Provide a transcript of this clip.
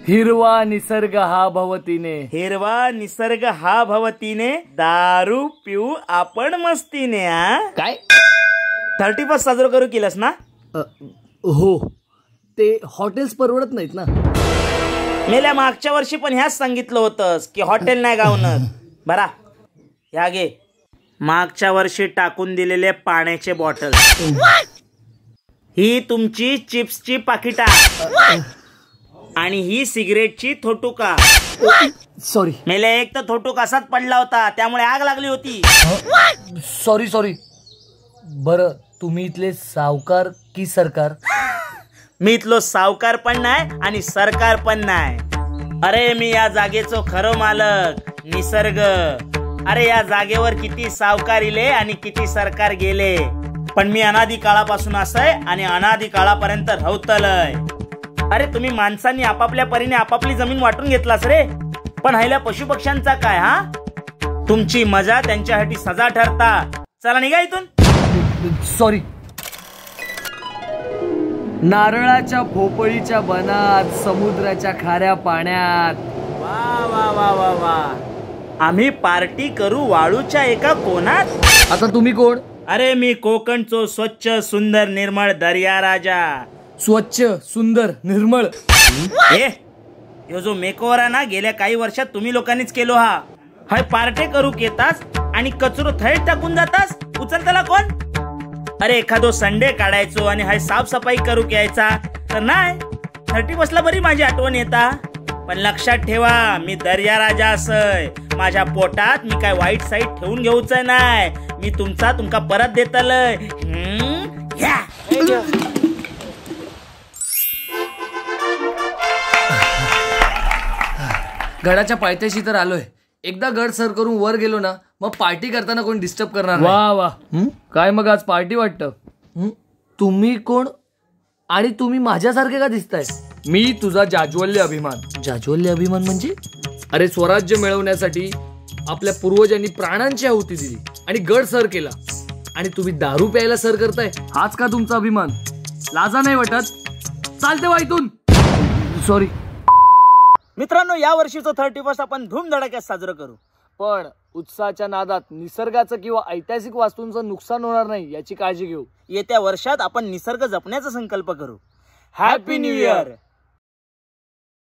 हिरवा निसर्ग हा भवतीने, हिरवा निसर्ग हा भवतीने, दारू पिऊ आपण मस्तीने. काय 31 साजरा करू केलंस ना? हो, ते हॉटेल्स परवडत नाहीत ना. मेल्या मागच्या वर्षी पण ह्याच सांगितलं होतंस की हॉटेल नाही गावनं. बरा ह्या घे, मागच्या वर्षी टाकून दिलेले पाण्याचे बॉटल, ही तुमची चिप्सची पाकिटा आणि ही सिगरेटची थोटुका. सॉरी मेले एक तर थोटुक असाच पडला होता, त्यामुळे आग लागली होती. सॉरी. बरं, तुम्ही इथले सावकार की सरकार? मी इथलो सावकार पण नाही आणि सरकार पण नाही. अरे मी या जागेचो खरो मालक, निसर्ग. अरे या जागेवर किती सावकार इले आणि किती सरकार गेले, पण मी अनादी काळापासून असय आणि अनादी काळापर्यंत राहतलय. अरे तुम्ही माणसांनी आपापल्या परीने आपापली जमीन वाटून घेतलास रे, पण ह्याला पशुपक्ष्यांचा काय? हा, तुमची मजा त्यांच्यासाठी सजा ठरता. चला निघा इथून. सॉरी. नारळाच्या भोपळीच्या बनात, समुद्राच्या खाऱ्या पाण्यात. वा वा वा वा वा, आम्ही पार्टी करू वाळूच्या एका कोणात. आता तुम्ही कोण? अरे मी कोकणचो स्वच्छ सुंदर निर्मळ दर्या राजा. स्वच्छ सुंदर निर्मळ. ह्यो जो मेकओव्हर आहे ना, गेल्या काही वर्षात तुम्ही लोकांनीच केलो. हाय पार्टे करू येतास आणि कचरो थेट टाकून जातास. उचलताला कोण? अरे एखादो संडे काढायचो आणि हाय साफसफाई करू यायचा तर नाही. 31ला बरी माझी आठवण येता, पण लक्षात ठेवा मी दर्या राजा असय. माझ्या पोटात मी काय वाईट साईड ठेवून घेऊच नाही. मी तुमका परत देतलय. गडाच्या पायथ्याशी तर आलोय. एकदा गड सर करून वर गेलो ना, मग पार्टी करताना कोण डिस्टर्ब करणार नाही. वा वा, काय मग आज पार्टी वाटतं. तुम्ही कोण आणि तुम्ही माझ्यासारखे का दिसताय? मी तुझा जाज्वल्य अभिमान. जाज्वल्य अभिमान म्हणजे? अरे स्वराज्य मिळवण्यासाठी आपल्या पूर्वजांनी प्राणांची आहुती दिली आणि गड सर केला, आणि तुम्ही दारू प्यायला सर करताय. हाच का तुमचा अभिमान? लाजा नाही वाटत? चालते वा इथून. सॉरी मित्रांनो, या वर्षीचं 31 आपण धूमधडाक्यात साजरं करू, पण उत्साहाच्या नादात निसर्गाचं किंवा ऐतिहासिक वास्तूंचं नुकसान होणार नाही याची काळजी घेऊ. येत्या वर्षात आपण निसर्ग जपण्याचा संकल्प करू. Happy new year.